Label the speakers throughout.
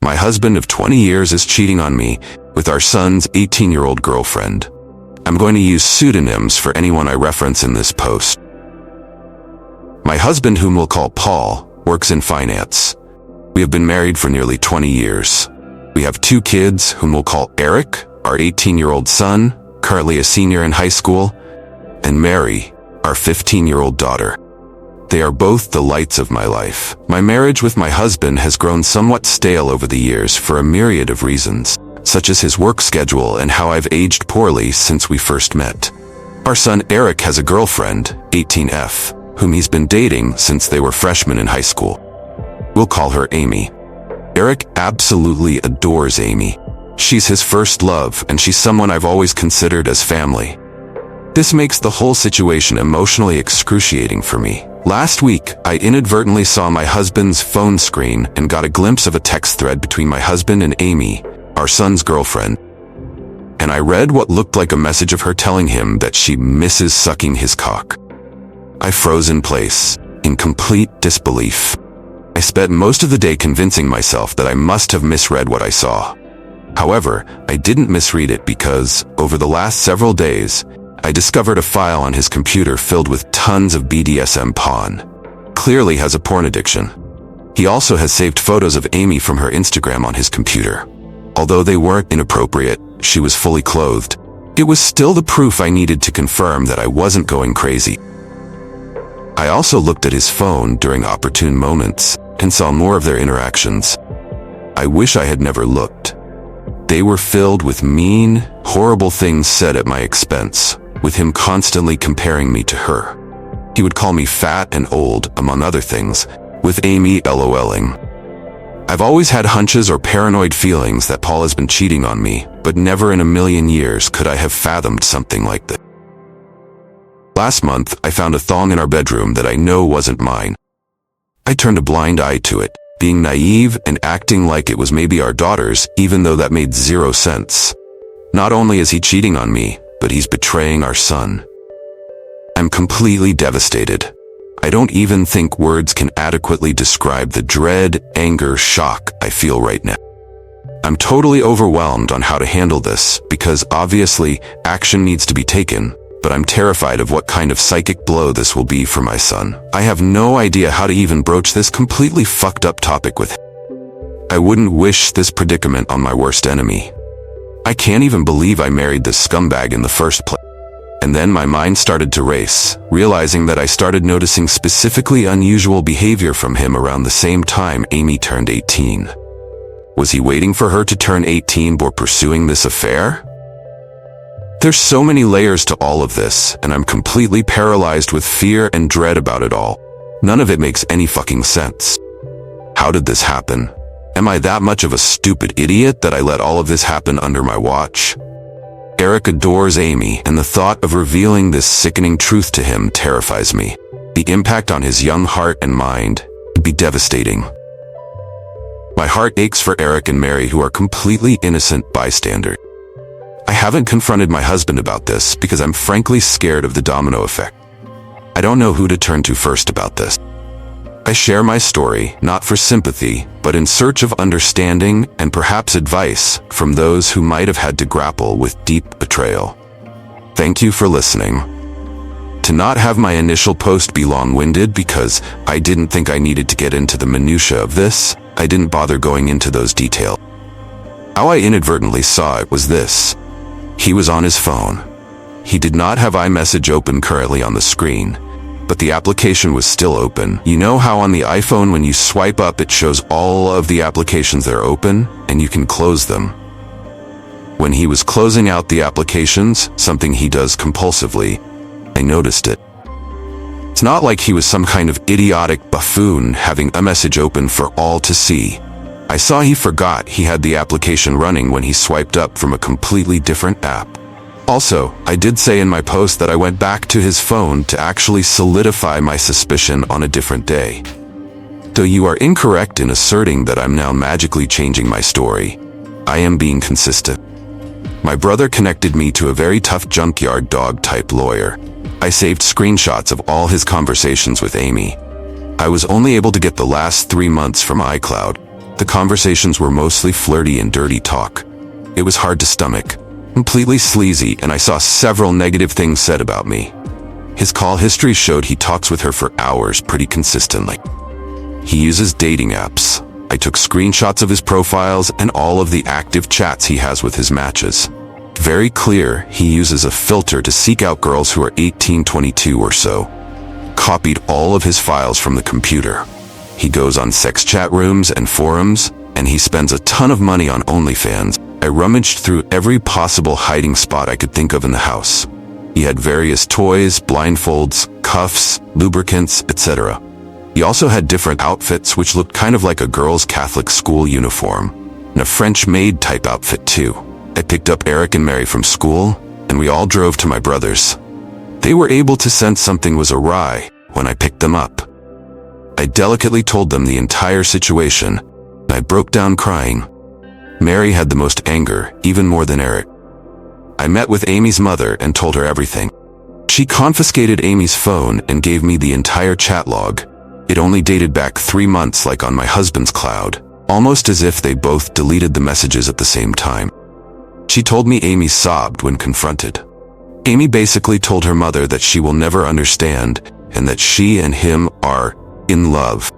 Speaker 1: My husband of 20 years is cheating on me with our son's 18-year-old girlfriend. I'm going to use pseudonyms for anyone I reference in this post. My husband, whom we'll call Paul, works in finance. We have been married for nearly 20 years. We have 2 kids, whom we'll call Eric, our 18-year-old son, currently a senior in high school, and Mary, our 15-year-old daughter. They are both the lights of my life. My marriage with my husband has grown somewhat stale over the years for a myriad of reasons, such as his work schedule and how I've aged poorly since we first met. Our son Eric has a girlfriend, 18F, whom he's been dating since they were freshmen in high school. We'll call her Amy. Eric absolutely adores Amy. She's his first love, and she's someone I've always considered as family. This makes the whole situation emotionally excruciating for me. Last week, I inadvertently saw my husband's phone screen and got a glimpse of a text thread between my husband and Amy, our son's girlfriend. And I read what looked like a message of her telling him that she misses sucking his cock. I froze in place, in complete disbelief. I spent most of the day convincing myself that I must have misread what I saw. However, I didn't misread it because, over the last several days, I discovered a file on his computer filled with tons of BDSM porn. Clearly has a porn addiction. He also has saved photos of Amy from her Instagram on his computer. Although they weren't inappropriate, she was fully clothed. It was still the proof I needed to confirm that I wasn't going crazy. I also looked at his phone during opportune moments and saw more of their interactions. I wish I had never looked. They were filled with mean, horrible things said at my expense, with him constantly comparing me to her. He would call me fat and old, among other things, with Amy LOLing. I've always had hunches or paranoid feelings that Paul has been cheating on me, but never in a million years could I have fathomed something like this. Last month, I found a thong in our bedroom that I know wasn't mine. I turned a blind eye to it, being naive and acting like it was maybe our daughter's, even though that made zero sense. Not only is he cheating on me, but he's betraying our son. I'm completely devastated. I don't even think words can adequately describe the dread, anger, shock I feel right now. I'm totally overwhelmed on how to handle this because obviously action needs to be taken, but I'm terrified of what kind of psychic blow this will be for my son. I have no idea how to even broach this completely fucked up topic with him. I wouldn't wish this predicament on my worst enemy. I can't even believe I married this scumbag in the first place. And then my mind started to race, realizing that I started noticing specifically unusual behavior from him around the same time Amy turned 18. Was he waiting for her to turn 18 before pursuing this affair? There's so many layers to all of this, and I'm completely paralyzed with fear and dread about it all. None of it makes any fucking sense. How did this happen? Am I that much of a stupid idiot that I let all of this happen under my watch? Eric adores Amy, and the thought of revealing this sickening truth to him terrifies me. The impact on his young heart and mind would be devastating. My heart aches for Eric and Mary, who are completely innocent bystanders. I haven't confronted my husband about this because I'm frankly scared of the domino effect. I don't know who to turn to first about this. I share my story, not for sympathy, but in search of understanding and perhaps advice from those who might have had to grapple with deep betrayal. Thank you for listening. To not have my initial post be long-winded because I didn't think I needed to get into the minutia of this, I didn't bother going into those details. How I inadvertently saw it was this. He was on his phone. He did not have iMessage open currently on the screen, but the application was still open. You know how on the iPhone when you swipe up it shows all of the applications that are open, and you can close them. When he was closing out the applications, something he does compulsively, I noticed it. It's not like he was some kind of idiotic buffoon having a message open for all to see. I saw he forgot he had the application running when he swiped up from a completely different app. Also, I did say in my post that I went back to his phone to actually solidify my suspicion on a different day. Though you are incorrect in asserting that I'm now magically changing my story, I am being consistent. My brother connected me to a very tough junkyard dog type lawyer. I saved screenshots of all his conversations with Amy. I was only able to get the last 3 months from iCloud. The conversations were mostly flirty and dirty talk. It was hard to stomach, completely sleazy, and I saw several negative things said about me. His call history showed he talks with her for hours pretty consistently. He uses dating apps. I took screenshots of his profiles and all of the active chats he has with his matches. Very clear, he uses a filter to seek out girls who are 18, 22 or so. Copied all of his files from the computer. He goes on sex chat rooms and forums, and he spends a ton of money on OnlyFans. I rummaged through every possible hiding spot I could think of in the house. He had various toys, blindfolds, cuffs, lubricants, etc. He also had different outfits which looked kind of like a girl's Catholic school uniform, and a French maid type outfit too. I picked up Eric and Mary from school, and we all drove to my brother's. They were able to sense something was awry when I picked them up. I delicately told them the entire situation, and I broke down crying. Mary had the most anger, even more than Eric. I met with Amy's mother and told her everything. She confiscated Amy's phone and gave me the entire chat log. It only dated back 3 months, like on my husband's cloud, almost as if they both deleted the messages at the same time. She told me Amy sobbed when confronted. Amy basically told her mother that she will never understand and that she and him are in love.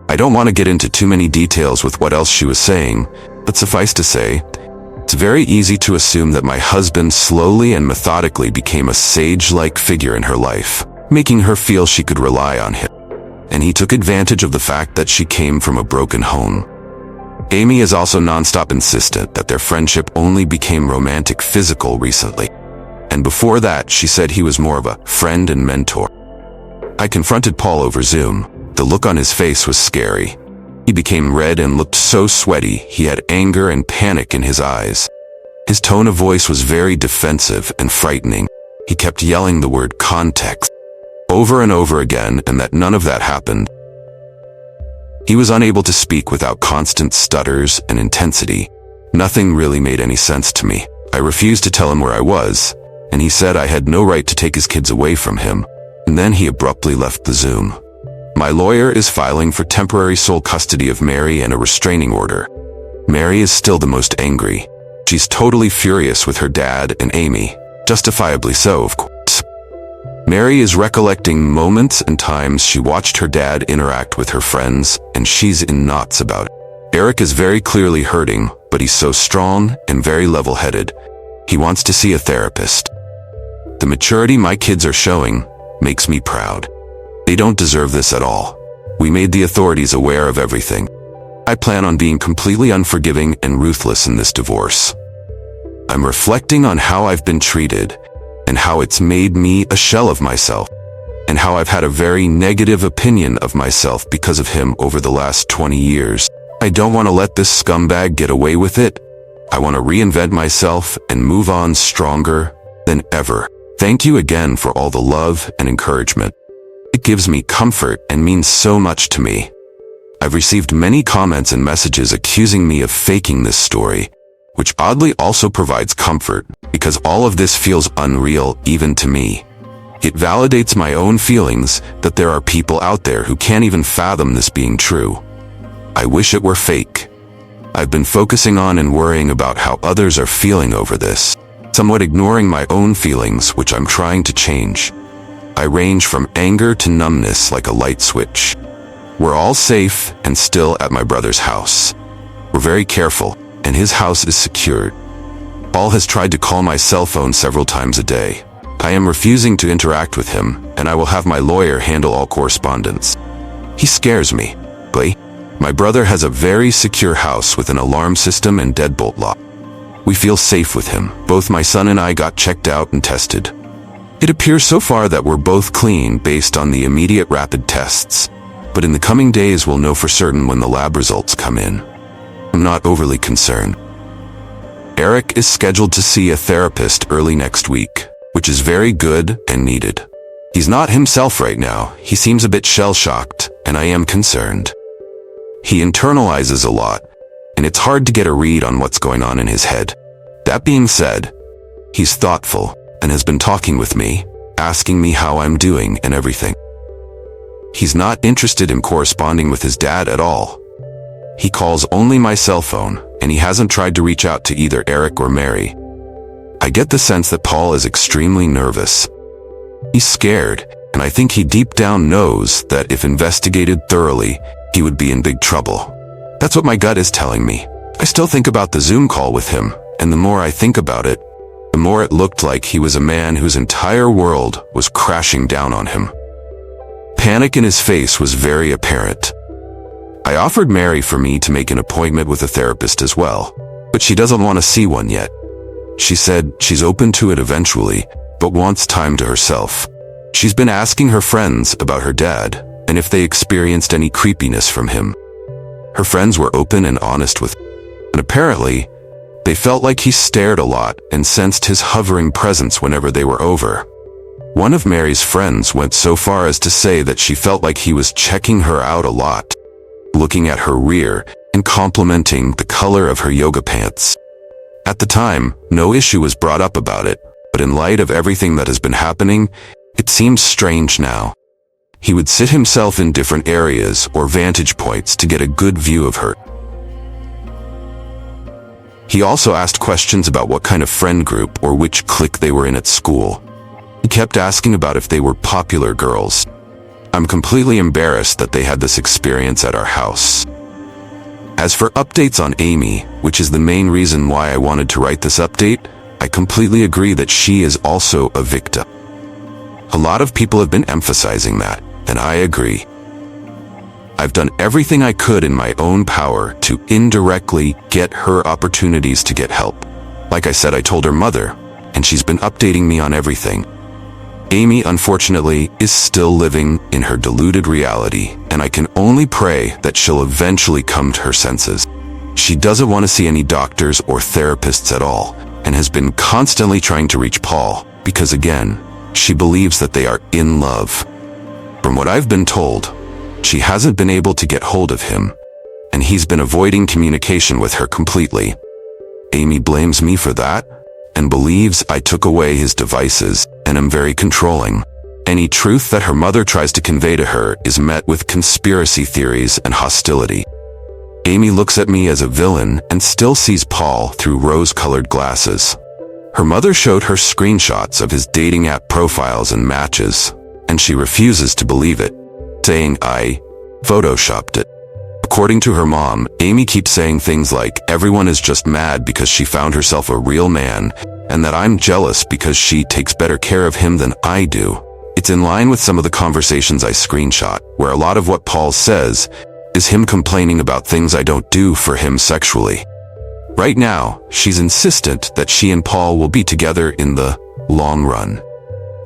Speaker 1: I don't want to get into too many details with what else she was saying, but suffice to say, it's very easy to assume that my husband slowly and methodically became a sage-like figure in her life, making her feel she could rely on him. And he took advantage of the fact that she came from a broken home. Amy is also nonstop insistent that their friendship only became romantic physical recently. And before that, she said he was more of a friend and mentor. I confronted Paul over Zoom. The look on his face was scary. He became red and looked so sweaty, he had anger and panic in his eyes. His tone of voice was very defensive and frightening. He kept yelling the word context over and over again, and that none of that happened. He was unable to speak without constant stutters and intensity. Nothing really made any sense to me. I refused to tell him where I was, and he said I had no right to take his kids away from him, and then he abruptly left the Zoom. My lawyer is filing for temporary sole custody of Mary and a restraining order. Mary is still the most angry. She's totally furious with her dad and Amy, justifiably so, of course. Mary is recollecting moments and times she watched her dad interact with her friends, and she's in knots about it. Eric is very clearly hurting, but he's so strong and very level-headed. He wants to see a therapist. The maturity my kids are showing makes me proud. They don't deserve this at all. We made the authorities aware of everything. I plan on being completely unforgiving and ruthless in this divorce. I'm reflecting on how I've been treated, and how it's made me a shell of myself, and how I've had a very negative opinion of myself because of him over the last 20 years. I don't want to let this scumbag get away with it. I want to reinvent myself and move on stronger than ever. Thank you again for all the love and encouragement. It gives me comfort and means so much to me. I've received many comments and messages accusing me of faking this story, which oddly also provides comfort because all of this feels unreal even to me. It validates my own feelings that there are people out there who can't even fathom this being true. I wish it were fake. I've been focusing on and worrying about how others are feeling over this, somewhat ignoring my own feelings, which I'm trying to change. I range from anger to numbness like a light switch. We're all safe and still at my brother's house. We're very careful, and his house is secured. Paul has tried to call my cell phone several times a day. I am refusing to interact with him, and I will have my lawyer handle all correspondence. He scares me. My brother has a very secure house with an alarm system and deadbolt lock. We feel safe with him. Both my son and I got checked out and tested. It appears so far that we're both clean based on the immediate rapid tests, but in the coming days we'll know for certain when the lab results come in. I'm not overly concerned. Eric is scheduled to see a therapist early next week, which is very good and needed. He's not himself right now. He seems a bit shell-shocked, and I am concerned. He internalizes a lot, and it's hard to get a read on what's going on in his head. That being said, he's thoughtful and has been talking with me, asking me how I'm doing and everything. He's not interested in corresponding with his dad at all. He calls only my cell phone, and he hasn't tried to reach out to either Eric or Mary. I get the sense that Paul is extremely nervous. He's scared, and I think he deep down knows that if investigated thoroughly, he would be in big trouble. That's what my gut is telling me. I still think about the Zoom call with him, and the more I think about it, the more it looked like he was a man whose entire world was crashing down on him. Panic in his face was very apparent. I offered Mary for me to make an appointment with a therapist as well, but she doesn't want to see one yet. She said she's open to it eventually, but wants time to herself. She's been asking her friends about her dad, and if they experienced any creepiness from him. Her friends were open and honest with her, and apparently, they felt like he stared a lot and sensed his hovering presence whenever they were over. One of Mary's friends went so far as to say that she felt like he was checking her out a lot, looking at her rear and complimenting the color of her yoga pants. At the time, no issue was brought up about it, but in light of everything that has been happening, it seems strange now. He would sit himself in different areas or vantage points to get a good view of her. He also asked questions about what kind of friend group or which clique they were in at school. He kept asking about if they were popular girls. I'm completely embarrassed that they had this experience at our house. As for updates on Amy, which is the main reason why I wanted to write this update, I completely agree that she is also a victim. A lot of people have been emphasizing that, and I agree. I've done everything I could in my own power to indirectly get her opportunities to get help. Like I said, I told her mother, and she's been updating me on everything. Amy, unfortunately, is still living in her deluded reality, and I can only pray that she'll eventually come to her senses. She doesn't want to see any doctors or therapists at all, and has been constantly trying to reach Paul, because again, she believes that they are in love. From what I've been told, she hasn't been able to get hold of him, and he's been avoiding communication with her completely. Amy blames me for that, and believes I took away his devices and am very controlling. Any truth that her mother tries to convey to her is met with conspiracy theories and hostility. Amy looks at me as a villain and still sees Paul through rose-colored glasses. Her mother showed her screenshots of his dating app profiles and matches, and she refuses to believe it, saying I photoshopped it. According to her mom, Amy keeps saying things like everyone is just mad because she found herself a real man, and that I'm jealous because she takes better care of him than I do. It's in line with some of the conversations I screenshot, where a lot of what Paul says is him complaining about things I don't do for him sexually. Right now, she's insistent that she and Paul will be together in the long run.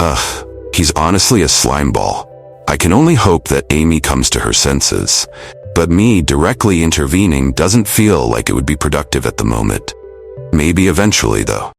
Speaker 1: Ugh, he's honestly a slimeball. I can only hope that Amy comes to her senses, but me directly intervening doesn't feel like it would be productive at the moment. Maybe eventually, though.